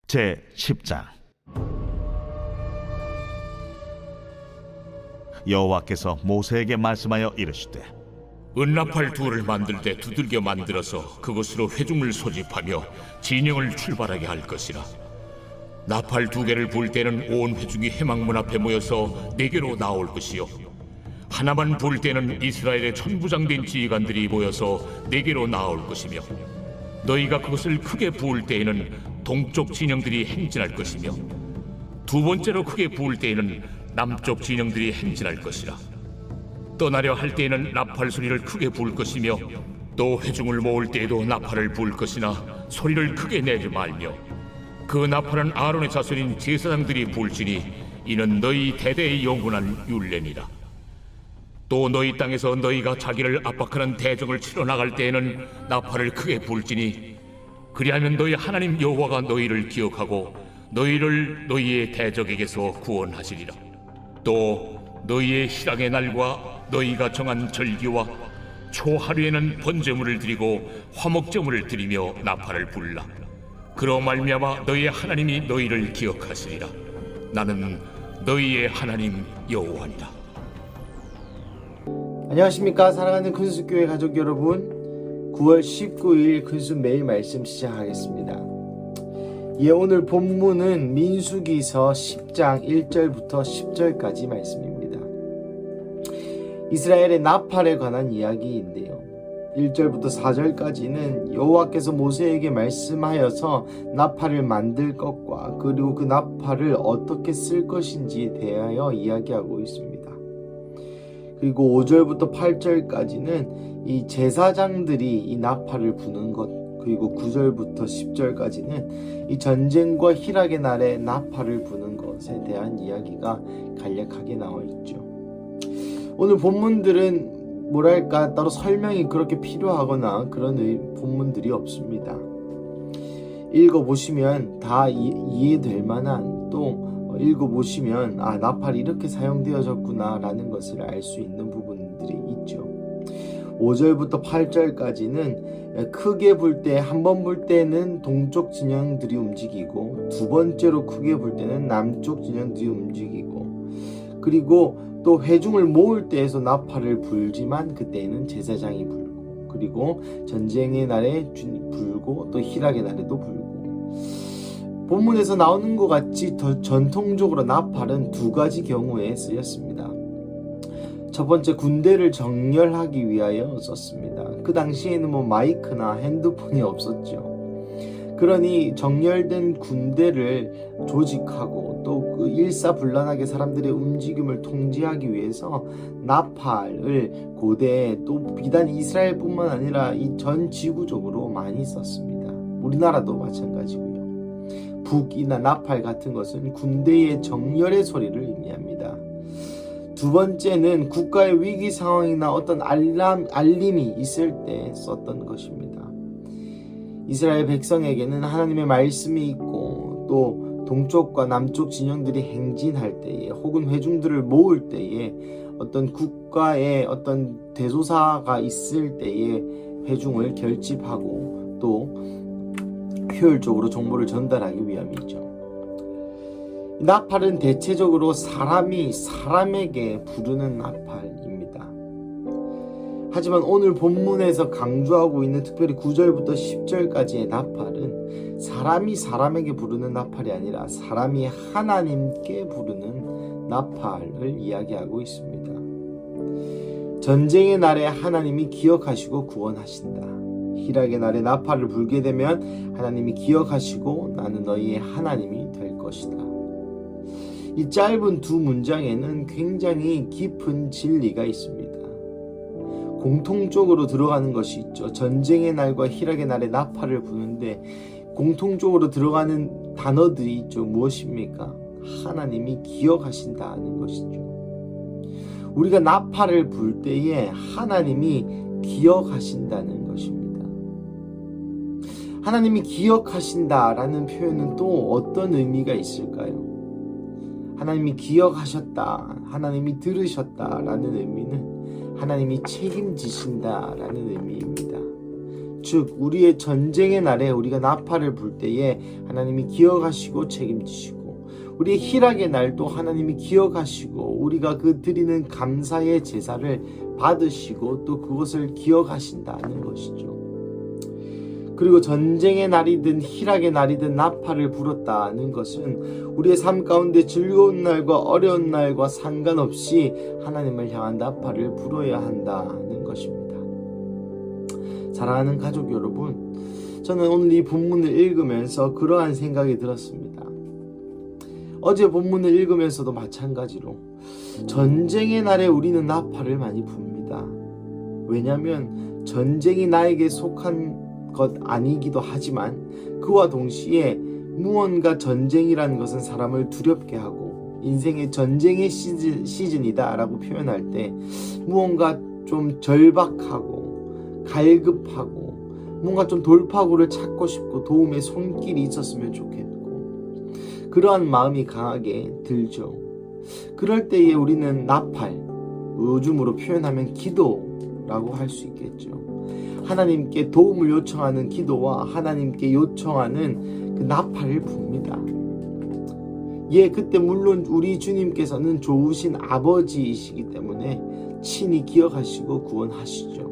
제10장. 여호와께서 모세에게 말씀하여 이르시되, 은나팔 둘을 만들 때 두들겨 만들어서 그것으로 회중을 소집하며 진영을 출발하게 할 것이라. 나팔 두 개를 불 때는 온 회중이 회막문 앞에 모여서 네게로 나올 것이요, 하나만 불 때는 이스라엘의 천부장된 지휘관들이 모여서 네게로 나올 것이며, 너희가 그것을 크게 부을 때에는 동쪽 진영들이 행진할 것이며, 두 번째로 크게 부을 때에는 남쪽 진영들이 행진할 것이라. 떠나려 할 때에는 나팔 소리를 크게 부을 것이며, 또 회중을 모을 때에도 나팔을 부을 것이나 소리를 크게 내지 말며, 그 나팔은 아론의 자손인 제사장들이 부을지니 이는 너희 대대의 영원한 율례니라. 또 너희 땅에서 너희가 자기를 압박하는 대적을 치러 나갈 때에는 나팔을 크게 불지니, 그리하면 너희 하나님 여호와가 너희를 기억하고 너희를 너희의 대적에게서 구원하시리라. 또 너희의 희락의 날과 너희가 정한 절기와 초하루에는 번제물을 드리고 화목제물을 드리며 나팔을 불라. 그로 말미암아 너희의 하나님이 너희를 기억하시리라. 나는 너희의 하나님 여호와니라. 안녕하십니까, 사랑하는 근수교회 가족 여러분. 9월 19일 근수 매일 말씀 시작하겠습니다. 오늘 본문은 민수기서 10장 1절부터 10절까지 말씀입니다. 이스라엘의 나팔에 관한 이야기인데요, 1절부터 4절까지는 여호와께서 모세에게 말씀하여서 나팔을 만들 것과 그리고 그 나팔을 어떻게 쓸 것인지에 대하여 이야기하고 있습니다. 그리고 5절부터 8절까지는 이 제사장들이 이 나팔을 부는 것, 그리고 9절부터 10절까지는 이 전쟁과 희락의 날에 나팔을 부는 것에 대한 이야기가 간략하게 나와 있죠. 오늘 본문들은 뭐랄까 따로 설명이 그렇게 필요하거나 그런 본문들이 없습니다. 읽어보시면 다 이해될 만한, 또 읽어보시면 나팔이 이렇게 사용되어졌구나 라는 것을 알 수 있는 부분들이 있죠. 5절부터 8절까지는 크게 불 때, 한 번 불 때는 동쪽 진영들이 움직이고, 두 번째로 크게 불 때는 남쪽 진영들이 움직이고, 그리고 또 회중을 모을 때에서 나팔을 불지만 그때에는 제사장이 불고, 그리고 전쟁의 날에 불고, 또 희락의 날에도 불고. 본문에서 나오는 것 같이 더 전통적으로 나팔은 두 가지 경우에 쓰였습니다. 첫 번째, 군대를 정렬하기 위하여 썼습니다. 그 당시에는 마이크나 핸드폰이 없었죠. 그러니 정렬된 군대를 조직하고 또 그 일사불란하게 사람들의 움직임을 통제하기 위해서 나팔을 고대에, 또 비단 이스라엘뿐만 아니라 이 전 지구적으로 많이 썼습니다. 우리나라도 마찬가지고요. 북이나 나팔 같은 것은 군대의 정렬의 소리를 의미합니다. 두 번째는 국가의 위기 상황이나 어떤 알림이 있을 때 썼던 것입니다. 이스라엘 백성에게는 하나님의 말씀이 있고, 또 동쪽과 남쪽 진영들이 행진할 때에, 혹은 회중들을 모을 때에, 어떤 국가의 어떤 대소사가 있을 때에 회중을 결집하고 또 효율적으로 정보를 전달하기 위함이죠. 나팔은 대체적으로 사람이 사람에게 부르는 나팔입니다. 하지만 오늘 본문에서 강조하고 있는 특별히 9절부터 10절까지의 나팔은 사람이 사람에게 부르는 나팔이 아니라 사람이 하나님께 부르는 나팔을 이야기하고 있습니다. 전쟁의 날에 하나님이 기억하시고 구원하신다. 희락의 날에 나팔을 불게 되면 하나님이 기억하시고 나는 너희의 하나님이 될 것이다. 이 짧은 두 문장에는 굉장히 깊은 진리가 있습니다. 공통적으로 들어가는 것이 있죠. 전쟁의 날과 희락의 날에 나팔을 부는데 공통적으로 들어가는 단어들이 있죠. 무엇입니까? 하나님이 기억하신다는 것이죠. 우리가 나팔을 불 때에 하나님이 기억하신다는 것입니다. 하나님이 기억하신다라는 표현은 또 어떤 의미가 있을까요? 하나님이 기억하셨다, 하나님이 들으셨다라는 의미는 하나님이 책임지신다라는 의미입니다. 즉 우리의 전쟁의 날에 우리가 나팔을 불 때에 하나님이 기억하시고 책임지시고, 우리의 희락의 날도 하나님이 기억하시고 우리가 그 드리는 감사의 제사를 받으시고 또 그것을 기억하신다는 것이죠. 그리고 전쟁의 날이든 희락의 날이든 나팔을 불었다는 것은 우리의 삶 가운데 즐거운 날과 어려운 날과 상관없이 하나님을 향한 나팔을 불어야 한다는 것입니다. 사랑하는 가족 여러분, 저는 오늘 이 본문을 읽으면서 그러한 생각이 들었습니다. 어제 본문을 읽으면서도 마찬가지로 전쟁의 날에 우리는 나팔을 많이 붑니다. 왜냐하면 전쟁이 나에게 속한 것 아니기도 하지만 그와 동시에 무언가 전쟁이라는 것은 사람을 두렵게 하고 인생의 전쟁의 시즌이다 라고 표현할 때 무언가 좀 절박하고 갈급하고 뭔가 좀 돌파구를 찾고 싶고 도움의 손길이 있었으면 좋겠고 그러한 마음이 강하게 들죠. 그럴 때에 우리는 나팔, 요즘으로 표현하면 기도라고 할 수 있겠죠. 하나님께 도움을 요청하는 기도와 하나님께 요청하는 그 나팔을 붑니다. 예, 그때 물론 우리 주님께서는 좋으신 아버지이시기 때문에 친히 기억하시고 구원하시죠.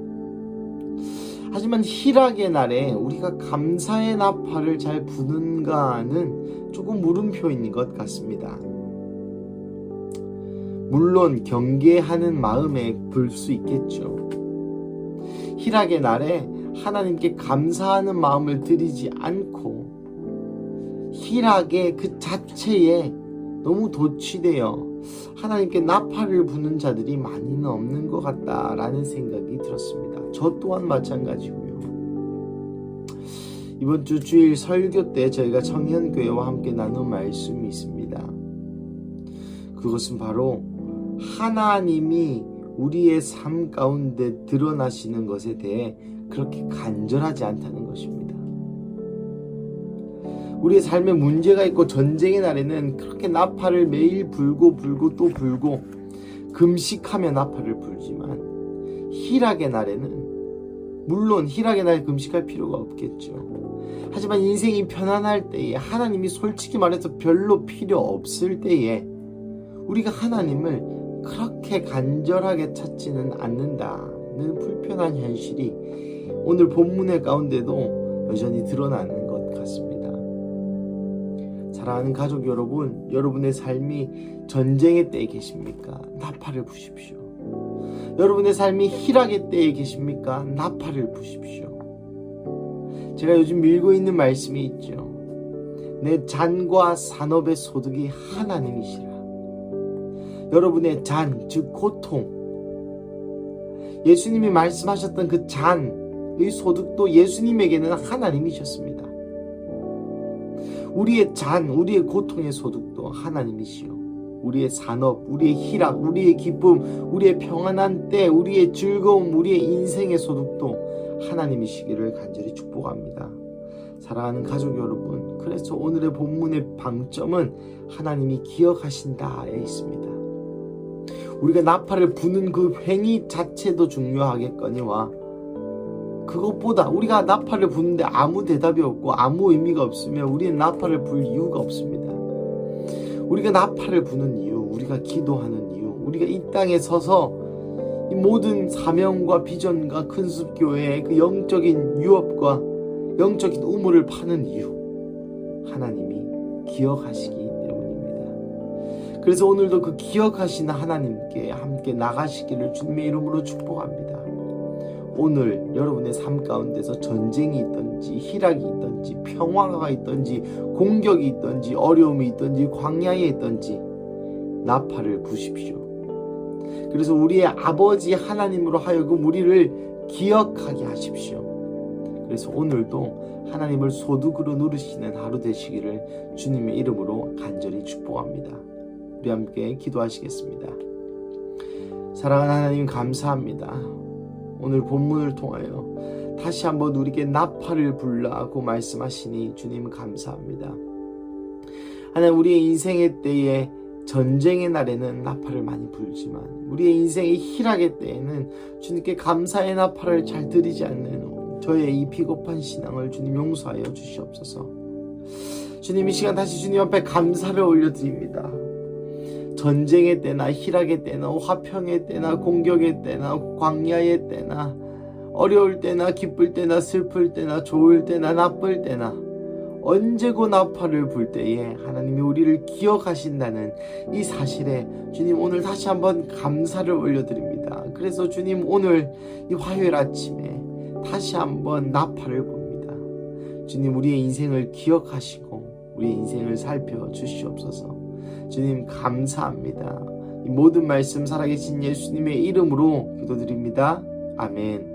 하지만 희락의 날에 우리가 감사의 나팔을 잘 부는가는 조금 물음표인 것 같습니다. 물론 경계하는 마음에 불 수 있겠죠. 희락의 날에 하나님께 감사하는 마음을 드리지 않고 희락의 그 자체에 너무 도취되어 하나님께 나팔을 부는 자들이 많이는 없는 것 같다라는 생각이 들었습니다. 저 또한 마찬가지고요. 이번 주 주일 설교 때 저희가 청년교회와 함께 나눈 말씀이 있습니다. 그것은 바로 하나님이 우리의 삶 가운데 드러나시는 것에 대해 그렇게 간절하지 않다는 것입니다. 우리의 삶에 문제가 있고 전쟁의 날에는 그렇게 나팔을 매일 불고 또 불고 금식하며 나팔을 불지만 희락의 날에는 물론 희락의 날 금식할 필요가 없겠죠. 하지만 인생이 편안할 때에 하나님이 솔직히 말해서 별로 필요 없을 때에 우리가 하나님을 그렇게 간절하게 찾지는 않는다는 불편한 현실이 오늘 본문의 가운데도 여전히 드러나는 것 같습니다. 사랑하는 가족 여러분, 여러분의 삶이 전쟁의 때에 계십니까? 나팔을 부십시오. 여러분의 삶이 희락의 때에 계십니까? 나팔을 부십시오. 제가 요즘 밀고 있는 말씀이 있죠. 내 잔과 산업의 소득이 하나님이시라. 여러분의 잔, 즉 고통, 예수님이 말씀하셨던 그 잔의 소득도 예수님에게는 하나님이셨습니다. 우리의 잔, 우리의 고통의 소득도 하나님이시요. 우리의 산업, 우리의 희락, 우리의 기쁨, 우리의 평안한 때, 우리의 즐거움, 우리의 인생의 소득도 하나님이시기를 간절히 축복합니다. 사랑하는 가족 여러분, 그래서 오늘의 본문의 방점은 하나님이 기억하신다에 있습니다. 우리가 나팔을 부는 그 행위 자체도 중요하겠거니와 그것보다 우리가 나팔을 부는데 아무 대답이 없고 아무 의미가 없으면 우리는 나팔을 불 이유가 없습니다. 우리가 나팔을 부는 이유, 우리가 기도하는 이유, 우리가 이 땅에 서서 이 모든 사명과 비전과 큰숲교회의 그 영적인 유업과 영적인 우물을 파는 이유, 하나님이 기억하시기 때문입니다. 그래서 오늘도 그 기억하시는 하나님께 함께 나가시기를 주님의 이름으로 축복합니다. 오늘 여러분의 삶 가운데서 전쟁이 있든지 희락이 있든지 평화가 있든지 공격이 있든지 어려움이 있든지 광야에 있든지 나팔을 부십시오. 그래서 우리의 아버지 하나님으로 하여금 우리를 기억하게 하십시오. 그래서 오늘도 하나님을 소득으로 누리시는 하루 되시기를 주님의 이름으로 간절히 축복합니다. 우리 함께 기도하시겠습니다. 사랑하는 하나님, 감사합니다. 오늘 본문을 통하여 다시 한번 우리에게 나팔을 불라고 말씀하시니 주님 감사합니다. 하나님, 우리의 인생의 때에 전쟁의 날에는 나팔을 많이 불지만 우리의 인생의 희락의 때에는 주님께 감사의 나팔을 잘 드리지 않는 저의 이 비겁한 신앙을 주님 용서하여 주시옵소서. 주님, 이 시간 다시 주님 앞에 감사를 올려드립니다. 전쟁의 때나 희락의 때나 화평의 때나 공격의 때나 광야의 때나 어려울 때나 기쁠 때나 슬플 때나 좋을 때나 나쁠 때나 언제고 나팔을 불 때에 하나님이 우리를 기억하신다는 이 사실에 주님 오늘 다시 한번 감사를 올려드립니다. 그래서 주님 오늘 이 화요일 아침에 다시 한번 나팔을 봅니다. 주님, 우리의 인생을 기억하시고 우리의 인생을 살펴주시옵소서. 주님 감사합니다. 이 모든 말씀 살아계신 예수님의 이름으로 기도드립니다. 아멘.